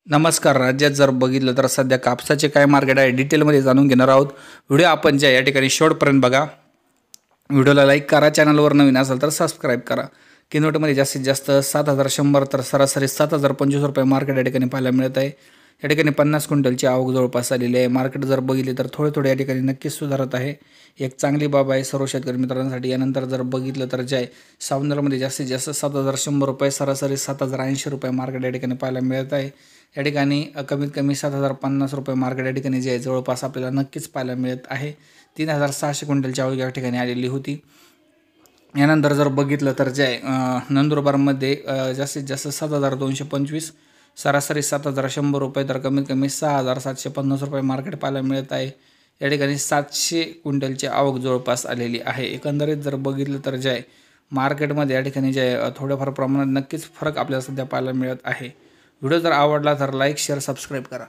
नमस्कार. राज्यात जर बघितलं तर सध्या कापसाचे काय मार्केट आहे डिटेलमध्ये जाणून घेणार आहोत. व्हिडिओ आपण ज्या या ठिकाणी शेवटपर्यंत बघा. व्हिडिओला लाईक करा, चॅनलवर नवीन असाल तर सबस्क्राईब करा. किनवटमध्ये जास्तीत जास्त 7,100 तर सरासरी 7,025 रुपये मार्केट या ठिकाणी पाहायला मिळत आहे. या ठिकाणी 50 क्विंटलची आवक जवळपास आलेली आहे. मार्केट जर बघितले तर थोडे या ठिकाणी नक्कीच सुधारत आहे. एक चांगली बाब आहे सर्व शेतकरी मित्रांसाठी. यानंतर जर बघितलं तर जे आहे सावनेरमध्ये जास्तीत जास्त 7,100 रुपये सरासरी 7,080 रुपये मार्केट या ठिकाणी पाहायला मिळत आहे. या ठिकाणी कमीत कमी 7,050 रुपये मार्केट या ठिकाणी जे आहे जवळपास आपल्याला नक्कीच पाहायला मिळत आहे. 3,600 क्विंटलची आवक या ठिकाणी आलेली होती. यानंतर जर बघितलं तर जे आहे नंदुरबारमध्ये जास्तीत जास्त 7,225 सरासरी 7,100 रुपये तर कमीत कमी 6,750 रुपये मार्केट पाहायला मिळत आहे. या ठिकाणी 700 क्विंटलची आवक जवळपास आलेली आहे. एकंदरीत जर बघितलं तर जे आहे मार्केटमध्ये या ठिकाणी जे आहे थोड्याफार प्रमाणात नक्कीच फरक आपल्याला सध्या पाहायला मिळत आहे. व्हिडिओ जर आवडला तर लाईक शेअर सबस्क्राईब करा.